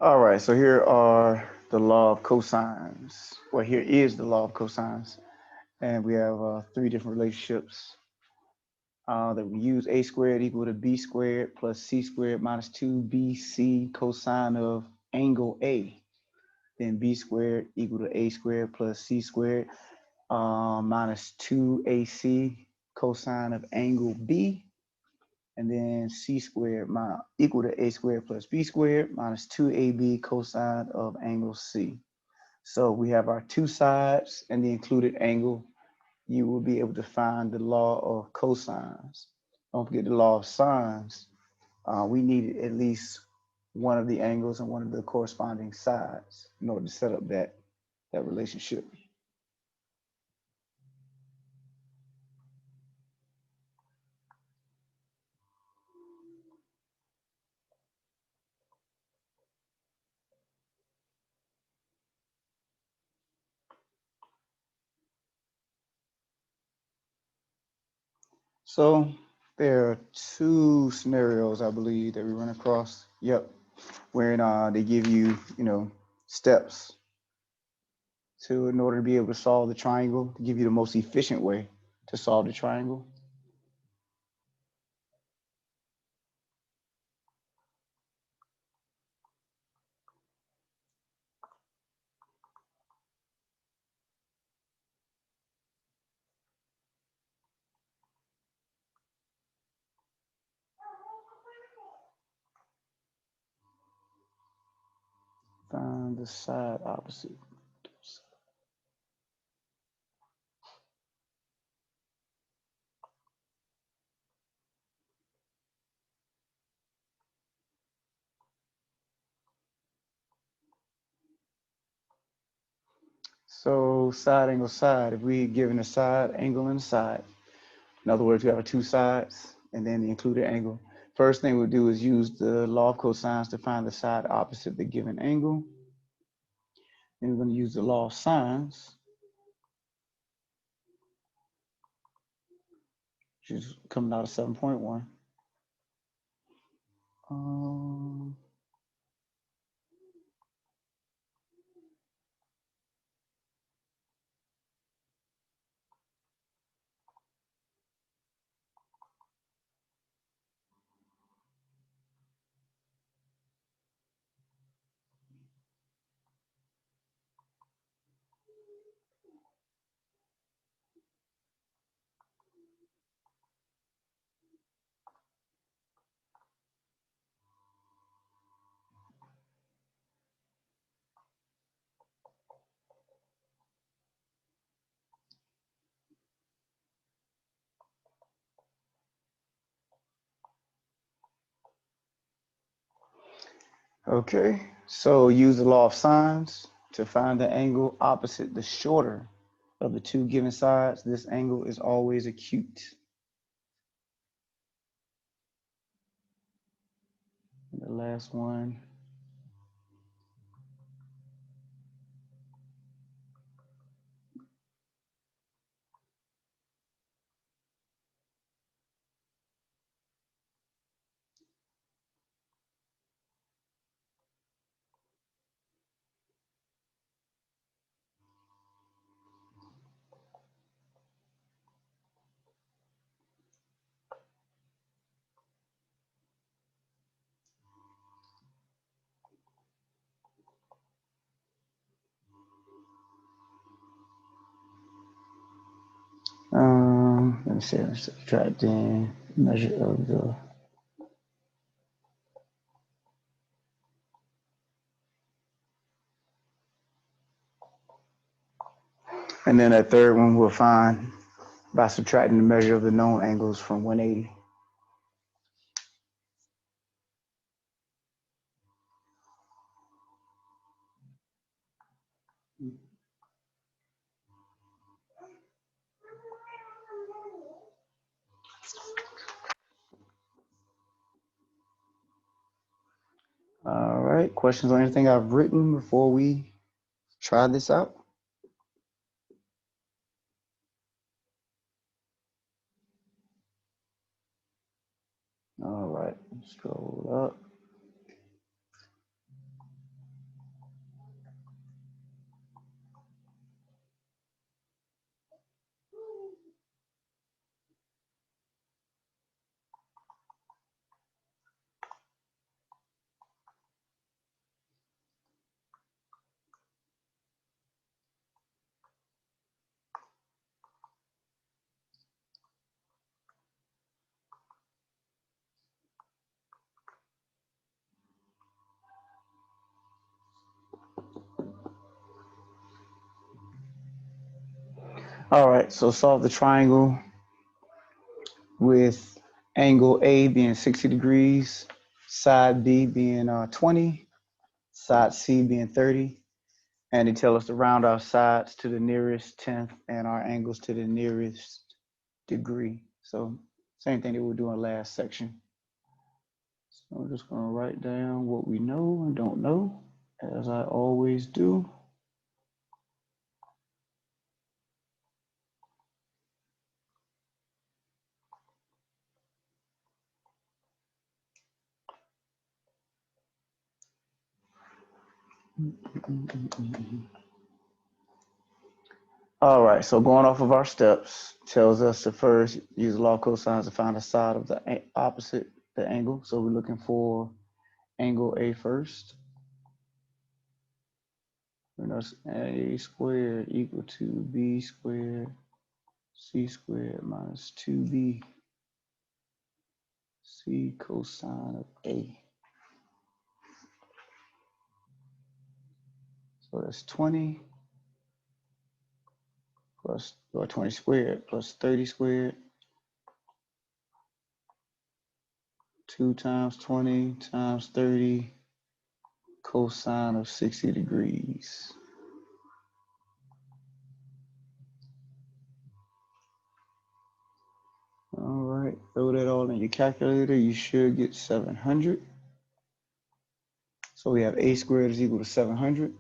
All right, so here are the law of cosines. Well, here is the law of cosines, and we have three different relationships that we use. A squared equal to b squared plus c squared minus 2bc cosine of angle A. Then b squared equal to a squared plus c squared minus 2ac cosine of angle B. And then c squared equal to a squared plus b squared minus 2ab cosine of angle C. So we have our two sides and the included angle. You will be able to find the law of cosines. Don't forget the law of sines. We need at least one of the angles and one of the corresponding sides in order to set up that relationship. So there are two scenarios I believe that we run across. Yep, wherein they give you, steps to in order to be able to solve the triangle, to give you the most efficient way to solve the triangle. Find the side opposite. So side angle side, if we given a side angle and a side, in other words, we have two sides and then the included angle. First thing we'll do is use the law of cosines to find the side opposite the given angle. Then we're going to use the law of sines, which is coming out of 7.1. Um, okay, so use the law of sines to find the angle opposite the shorter of the two given sides. This angle is always acute. And the last one. Let me see. Let's subtract the measure of the. And then that third one we'll find by subtracting the measure of the known angles from 180. All right. Questions on anything I've written before we try this out? All right. Scroll up. All right, so solve the triangle with angle A being 60 degrees, side B being 20, side C being 30, and they tell us to round our sides to the nearest tenth and our angles to the nearest degree. So same thing that we were doing last section. So I'm just going to write down what we know and don't know, as I always do. All right, so going off of our steps tells us to first use law of cosines to find the side of the opposite the angle. So we're looking for angle A first. We know A squared equal to B squared C squared minus 2B C cosine of A. So that's 20 plus, or 20 squared plus 30 squared. 2 times 20 times 30 cosine of 60 degrees. All right, throw that all in your calculator. You should get 700. So we have A squared is equal to 700.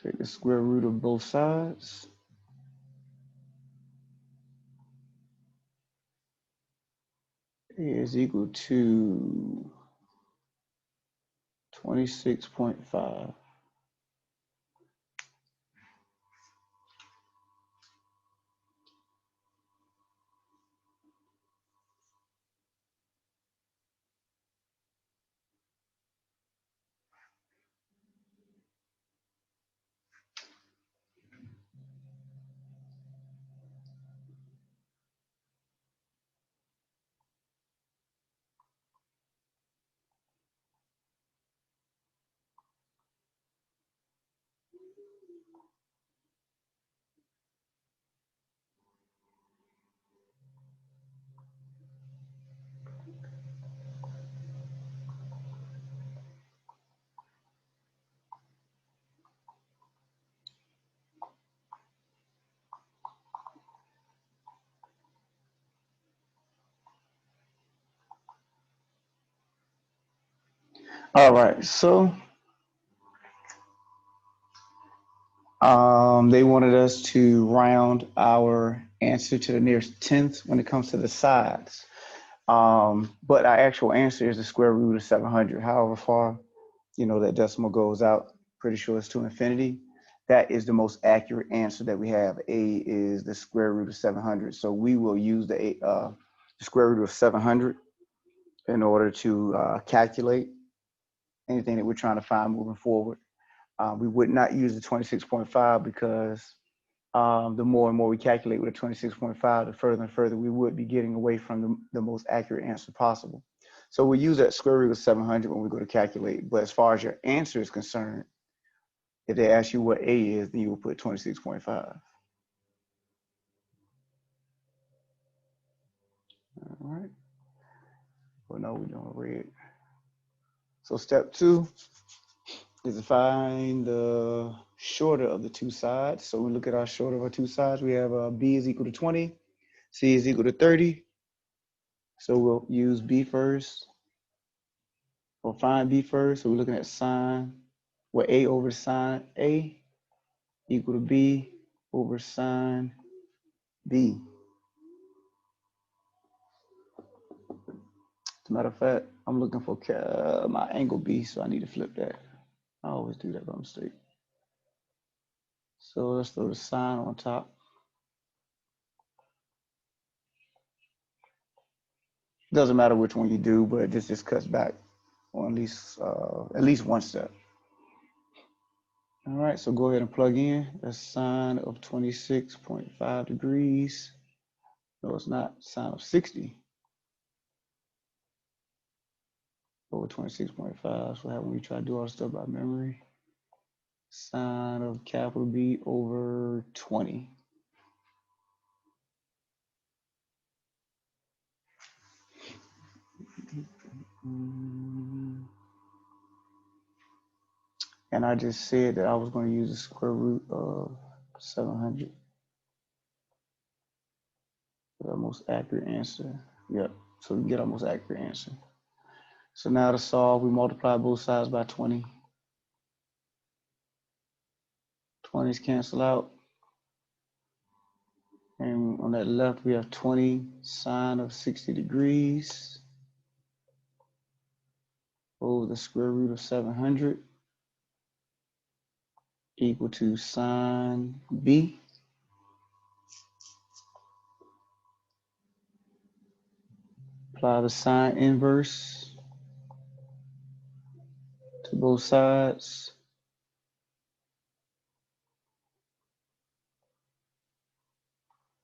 Take the square root of both sides. A is equal to 26.5. All right, so they wanted us to round our answer to the nearest tenth when it comes to the sides. But our actual answer is the square root of 700. However far, that decimal goes out, pretty sure it's to infinity. That is the most accurate answer that we have. A is the square root of 700. So we will use the square root of 700 in order to calculate anything that we're trying to find moving forward. We would not use the 26.5 because the more and more we calculate with a 26.5, the further and further we would be getting away from the most accurate answer possible. So we use that square root of 700 when we go to calculate. But as far as your answer is concerned, if they ask you what A is, then you will put 26.5. All right. Well, no, we're doing red. So step 2 is to find the shorter of the two sides. So we look at our shorter of our two sides. We have B is equal to 20, C is equal to 30. So we'll use B first, or find B first. So we're looking at sine, A over sine A equal to B over sine B. As a matter of fact, I'm looking for my angle B, so I need to flip that. I always do that by mistake. So let's throw the sine on top. Doesn't matter which one you do, but this just cuts back on at least one step. All right, so go ahead and plug in. That's sine of 26.5 degrees. No, it's not. Sine of 60. over 26.5. So what happens when we try to do all this stuff by memory? Sine of capital B over 20. And I just said that I was going to use the square root of 700 for the most accurate answer. Yep, so we get our most accurate answer. So now to solve, we multiply both sides by 20. 20s cancel out. And on that left, we have 20 sine of 60 degrees over the square root of 700 equal to sine B. Apply the sine inverse to both sides.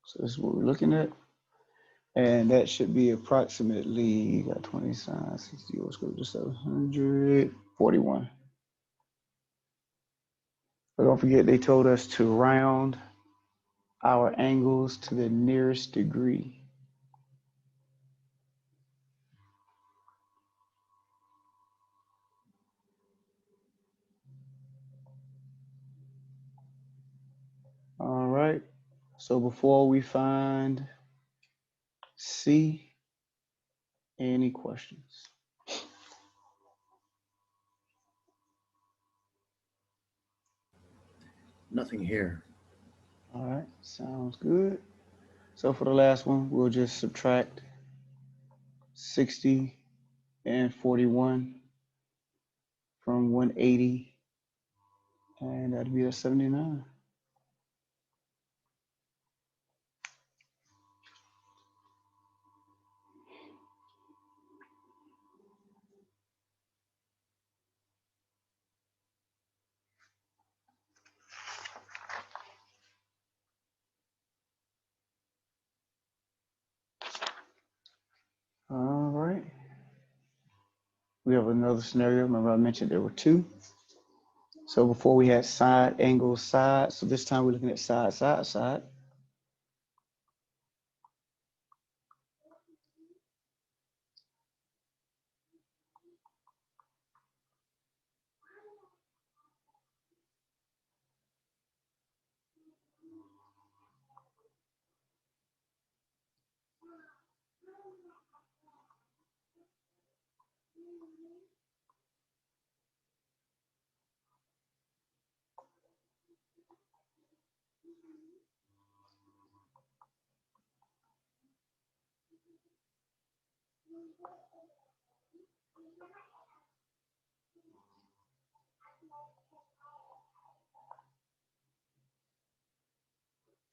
So this is what we're looking at. And that should be approximately, you got 20 sine 60 over square root of 741. But don't forget, they told us to round our angles to the nearest degree. All right. So before we find C, any questions? Nothing here. All right, sounds good. So for the last one, we'll just subtract 60 and 41 from 180, and that'd be a 79. All right. We have another scenario. Remember I mentioned there were two. So before we had side, angle, side. So this time we're looking at side, side, side.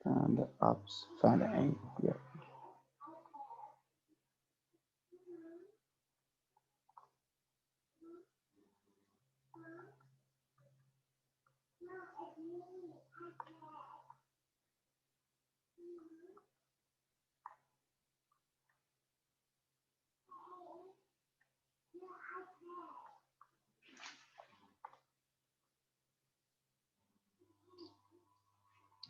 Find the opposite, find the angle. Yep.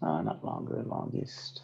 Not longer, longest.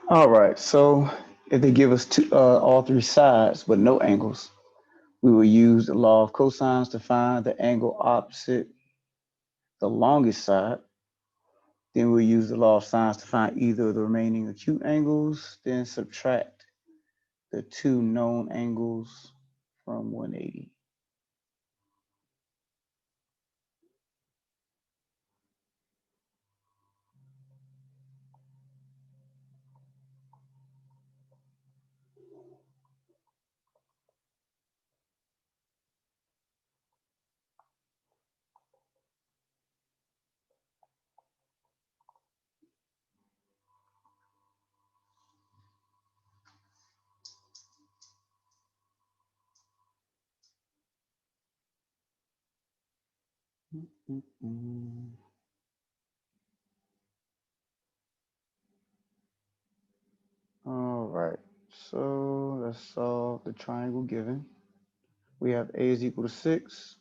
All right, so if they give us all three sides but no angles, we will use the law of cosines to find the angle opposite the longest side. Then we'll use the law of sines to find either of the remaining acute angles, then subtract the two known angles from 180. All right, so let's solve the triangle given. We have A is equal to 6,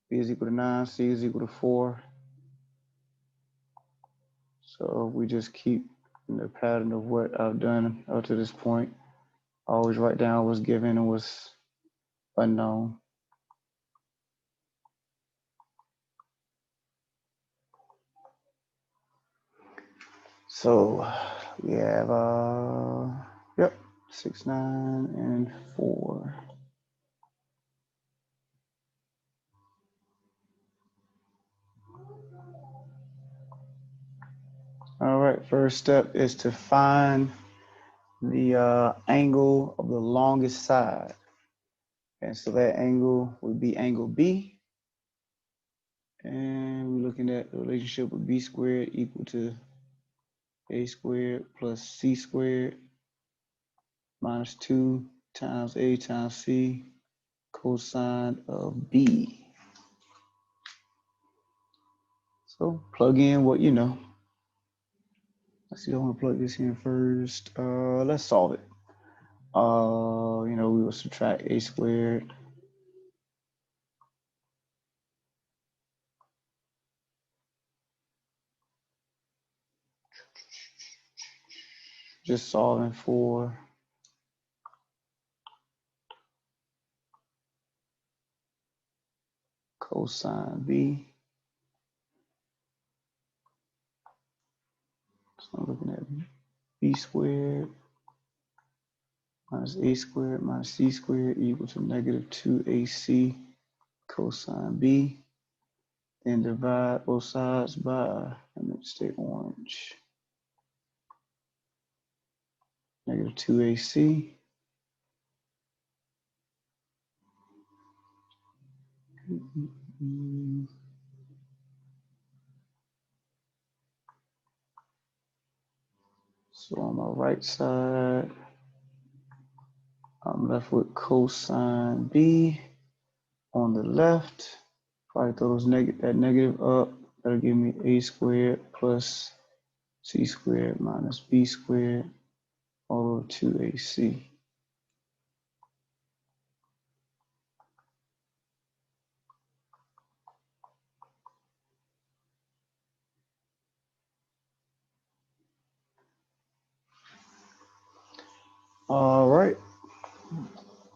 B is equal to 9, C is equal to 4. So we just keep in the pattern of what I've done up to this point. I always write down what's given and what's unknown. So we have, yep, 6, 9, and 4. All right, first step is to find the angle of the longest side. And so that angle would be angle B. And we're looking at the relationship of B squared equal to A squared plus C squared minus 2 times A times C cosine of B. So plug in what you know. Let's see, I want to plug this in first. Let's solve it. We will subtract A squared. Just solving for cosine B. So I'm looking at B squared minus A squared minus C squared equal to negative 2AC cosine B. Then divide both sides by, let me stay orange, negative 2AC. So on my right side, I'm left with cosine B. On the left, if I throw that negative up, that'll give me A squared plus C squared minus B squared all over 2AC. All right.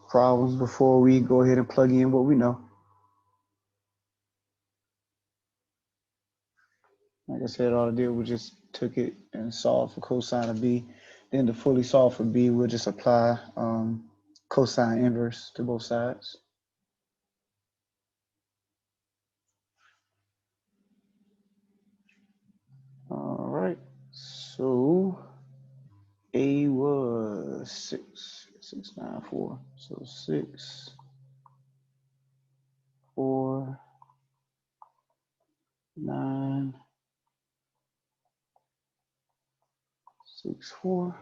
Problems before we go ahead and plug in what we know. Like I said, all I did was just took it and solved for cosine of B. Then to fully solve for B, we'll just apply cosine inverse to both sides. All right, so A was 6, 9, 4. So 6, 4, 9, 6, 4.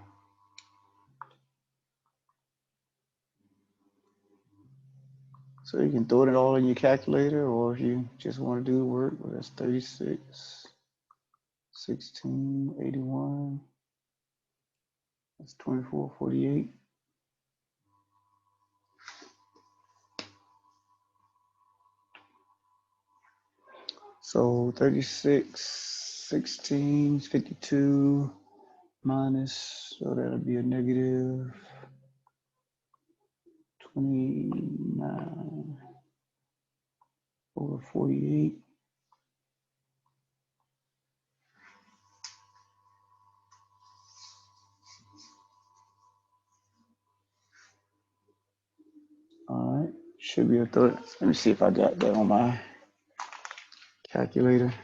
So you can throw it all in your calculator, or if you just want to do the work, well, that's 36, 16, 81. That's 24, 48. So 36, 16, 52 minus, so that'll be a negative 29 over 48. All right, should be a third. Let me see if I got that on my calculator.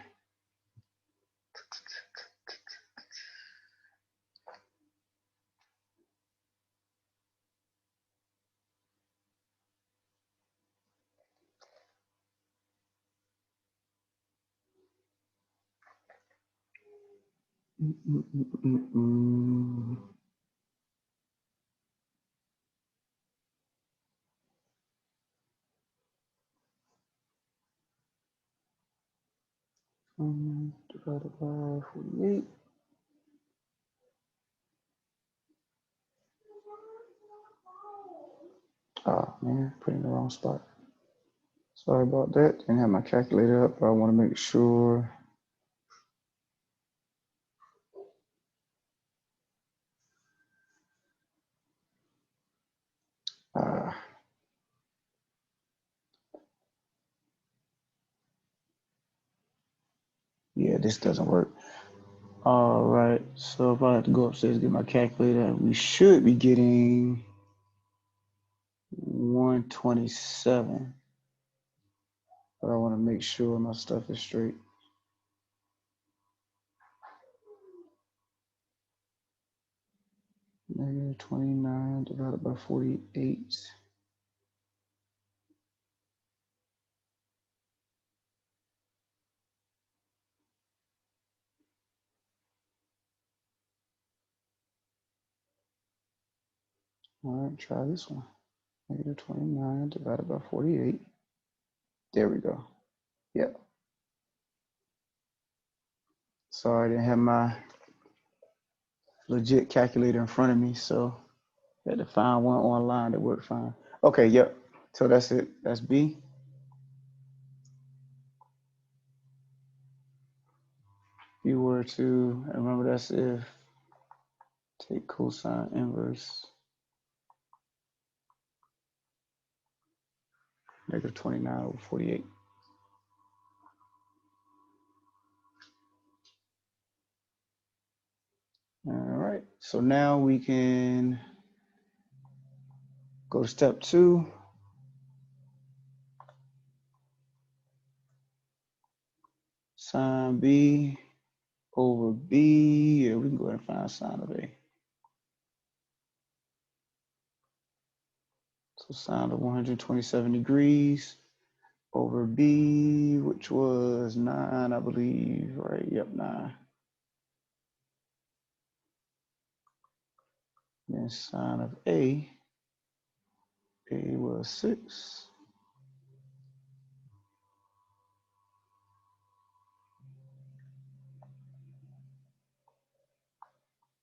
Divided by 48. Oh man, put it in the wrong spot. Sorry about that. Didn't have my calculator up, but I want to make sure. Yeah, this doesn't work. All right, so if I have to go upstairs and get my calculator, we should be getting 127. But I want to make sure my stuff is straight. Negative 29 divided by 48. All right, try this one. Negative 29 divided by 48. There we go. Yep. Sorry, I didn't have my legit calculator in front of me, so I had to find one online that worked fine. Okay, yep. So that's it. That's B. If you were to, remember that's if, take cosine inverse, negative 29 over 48. All right, so now we can go to step 2. Sine B over B. Yeah, we can go ahead and find sine of A. So sine of 127 degrees over B, which was 9, I believe, right? Yep, 9. Then sine of A was 6.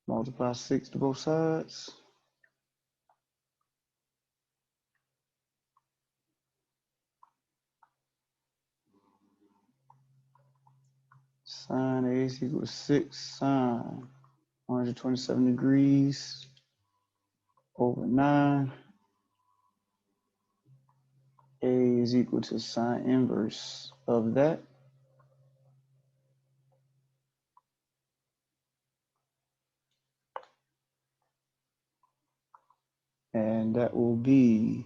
Multiply 6 to both sides. Sine A is equal to 6 sine 127 degrees over 9. A is equal to sine inverse of that. And that will be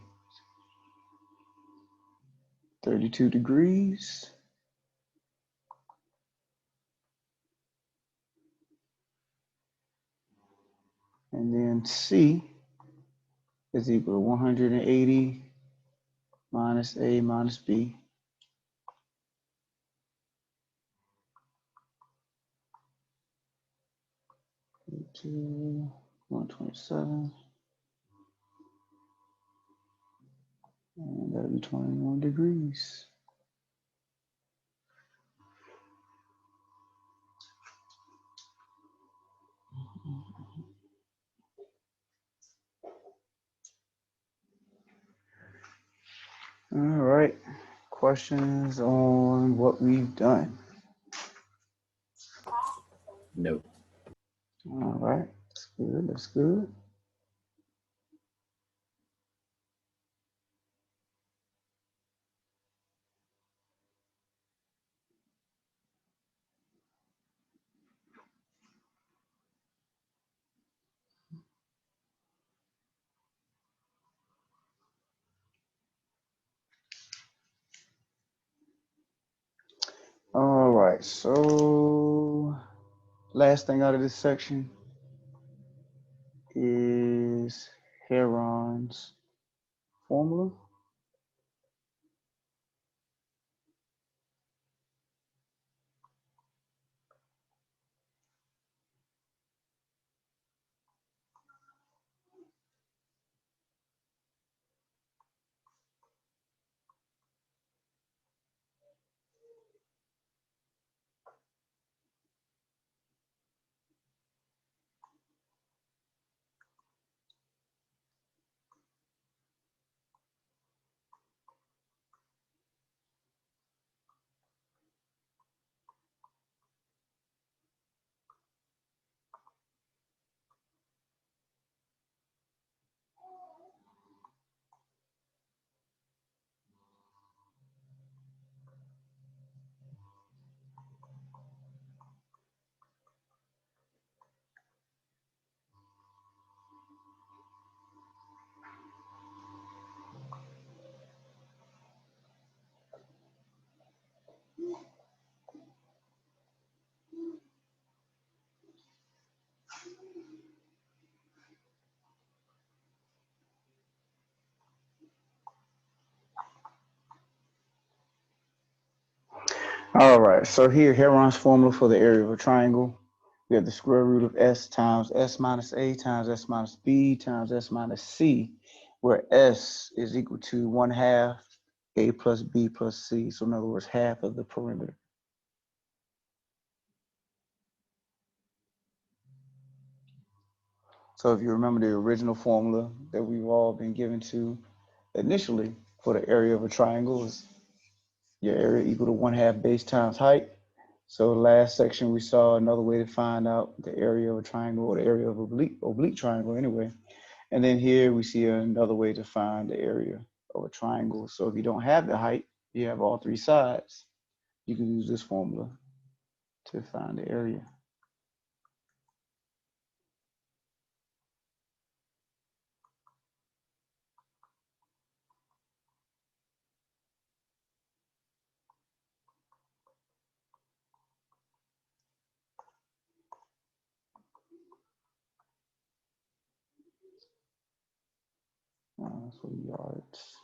32 degrees. And then C is equal to 180 minus A minus B. 127. And that'll be 21 degrees. All right. Questions on what we've done? No. All right, that's good. That's good. All right, so last thing out of this section is Heron's formula. All right, so here, Heron's formula for the area of a triangle. We have the square root of s times s minus a times s minus b times s minus c, where s is equal to 1/2 a plus b plus c. So in other words, half of the perimeter. So if you remember the original formula that we've all been given to initially for the area of a triangle is your area equal to 1/2 base times height. So last section we saw another way to find out the area of a triangle, or the area of oblique triangle anyway. And then here we see another way to find the area of a triangle. So if you don't have the height, you have all three sides, you can use this formula to find the area. So yards.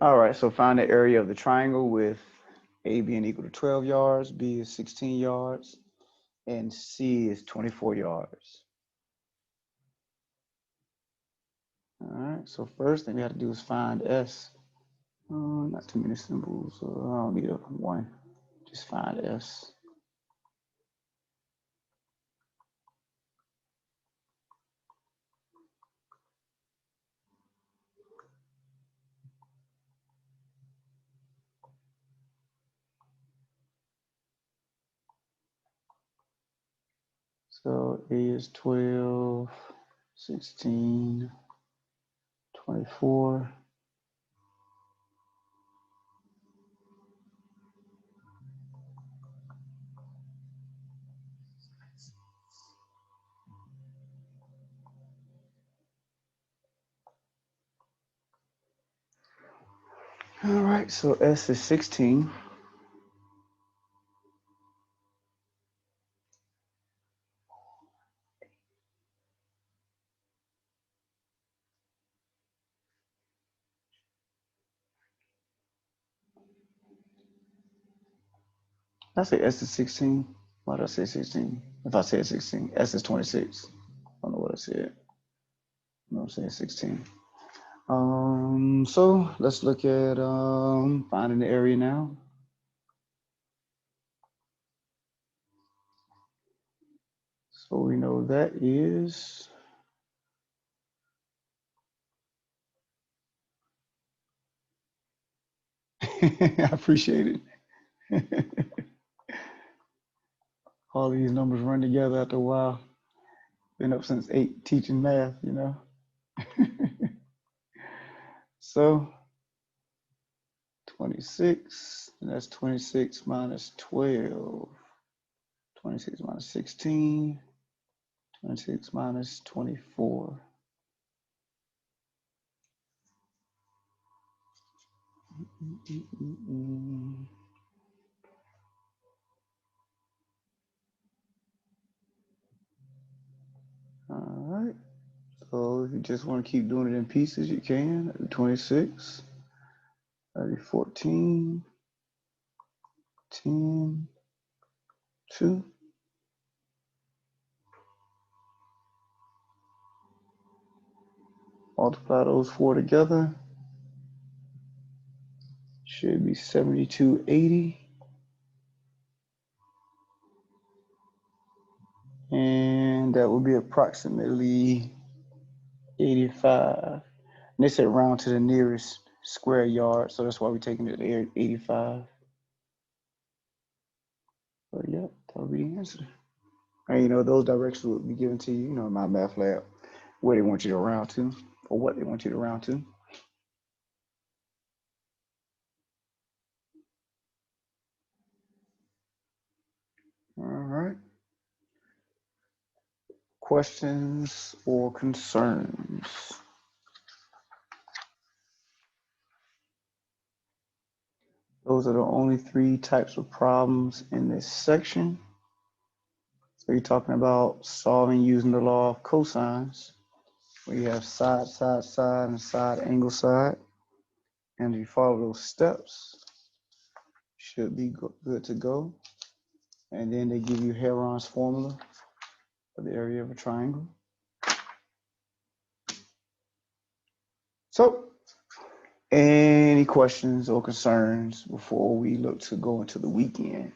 All right, so find the area of the triangle with A being equal to 12 yards, B is 16 yards, and C is 24 yards. All right, so first thing we have to do is find S. Not too many symbols, so I don't need a one. Just find S. So A is 12, 16, 24. All right, so S is 16. I say S is 16. Why did I say 16? If I said 16, S is 26. I don't know what I said. No, I'm saying 16. So let's look at finding the area now. So we know that is I appreciate it. All these numbers run together after a while. Been up since 8 teaching math, you know. So 26, and that's 26 minus 12. 26 minus 16, 26 minus 24. All right. So if you just want to keep doing it in pieces, you can. That'd be 26. That'd be 14, 10, 2. Multiply those four together. Should be 7280. And that would be approximately 85. And they said round to the nearest square yard, so that's why we're taking it to 85. But yep, that'll be the answer. And you know, those directions will be given to you, you know, in my math lab, where they want you to round to, or what they want you to round to. All right. Questions or concerns? Those are the only 3 types of problems in this section. So you're talking about solving using the law of cosines, where you have side, side, side, and side, angle, side. And if you follow those steps, should be good to go. And then they give you Heron's formula for the area of a triangle. So, any questions or concerns before we look to go into the weekend?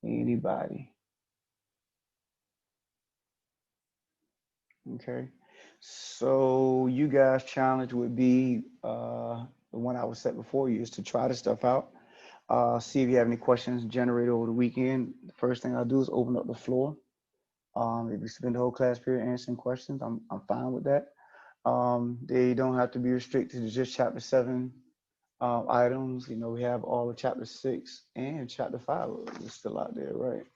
Anybody? Okay. So you guys' challenge would be the one I was set before you is to try this stuff out. See if you have any questions generated over the weekend. The first thing I'll do is open up the floor. If you spend the whole class period answering questions, I'm fine with that. They don't have to be restricted to just chapter 7 items. You know, we have all of chapter 6 and chapter 5 is still out there, right?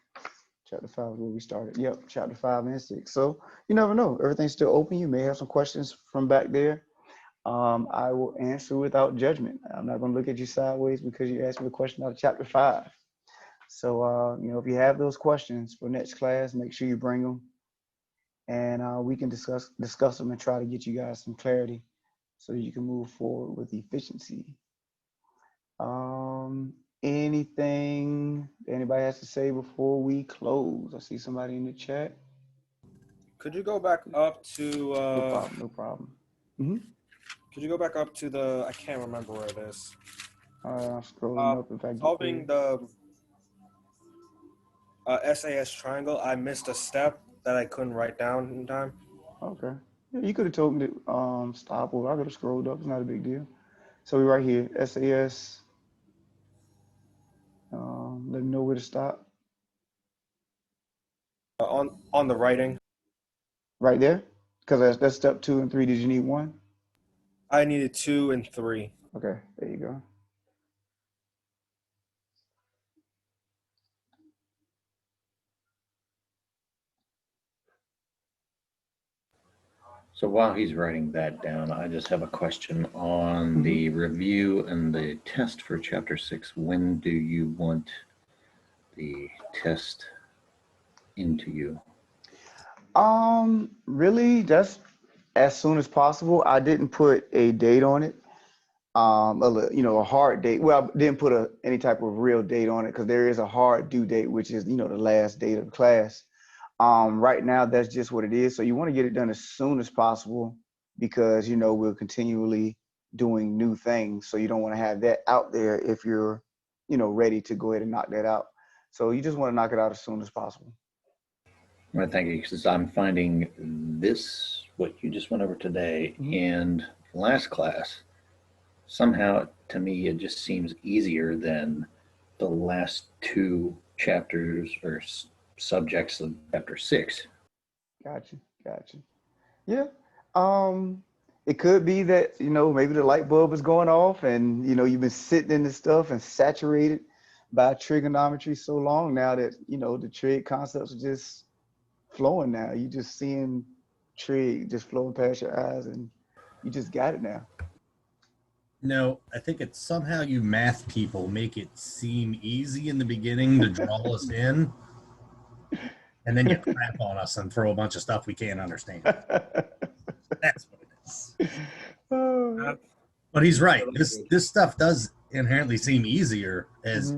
Chapter 5 is where we started. Yep, chapter 5 and 6. So you never know. Everything's still open. You may have some questions from back there. I will answer without judgment. I'm not going to look at you sideways because you asked me a question out of chapter 5. So, you know, if you have those questions for next class, make sure you bring them. And we can discuss them and try to get you guys some clarity so you can move forward with efficiency. Anything anybody has to say before we close? I see somebody in the chat. Could you go back up to No problem. Mm-hmm. Could you go back up to the, I can't remember where it is. I'm scrolling up if I get Solving there. the SAS triangle, I missed a step that I couldn't write down in time. Okay. Yeah, you could have told me to stop, or I could have scrolled up. It's not a big deal. So we're right here, SAS. Let me know where to stop. On the writing. Right there? Because that's step 2 and 3. Did you need 1? I needed 2 and 3. Okay, there you go. So while he's writing that down, I just have a question on the review and the test for chapter 6. When do you want the test into you? Really, that's as soon as possible. I didn't put a date on it. A hard date. Well, I didn't put any type of real date on it because there is a hard due date, which is, you know, the last date of the class. Right now, that's just what it is. So you want to get it done as soon as possible because, you know, we're continually doing new things. So you don't want to have that out there if you're, you know, ready to go ahead and knock that out. So you just want to knock it out as soon as possible. Well, thank you, because I'm finding this, what you just went over today, and last class, somehow to me it just seems easier than the last two chapters or subjects of chapter 6. Gotcha. Yeah. It could be that, you know, maybe the light bulb is going off and, you know, you've been sitting in this stuff and saturated by trigonometry so long now that, you know, the trig concepts are just flowing now. You just seeing trig just flowing past your eyes and you just got it now. No, I think it's somehow you math people make it seem easy in the beginning to draw us in, and then you crap on us and throw a bunch of stuff we can't understand. That's what it is. But he's right. This stuff does inherently seem easier as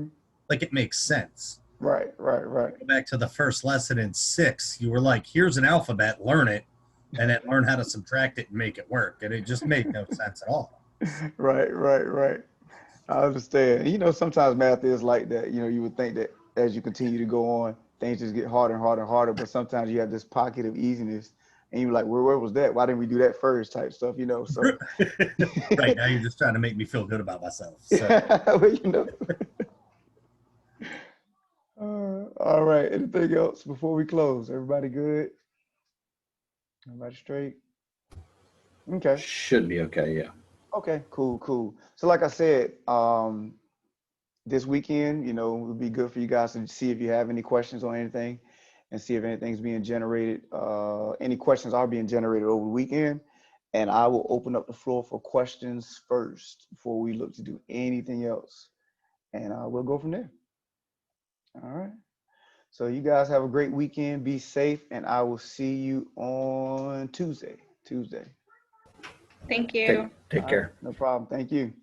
like it makes sense. Right. Go back to the first lesson in 6, you were like, here's an alphabet, learn it, and then learn how to subtract it and make it work. And it just made no sense at all. Right. I understand. You know, sometimes math is like that. You know, you would think that as you continue to go on, things just get harder and harder. But sometimes you have this pocket of easiness, and you're like, where was that? Why didn't we do that first? Type stuff. You know. So right now, you're just trying to make me feel good about myself. So. Well, you know. All right. Anything else before we close? Everybody good? Everybody straight? Okay. Should be okay, yeah. Okay, cool. So like I said, this weekend, you know, it would be good for you guys to see if you have any questions on anything and see if anything's being generated. Any questions are being generated over the weekend. And I will open up the floor for questions first before we look to do anything else. And we'll go from there. All right. So you guys have a great weekend. Be safe. And I will see you on Tuesday. Thank you. Take care. No problem. Thank you.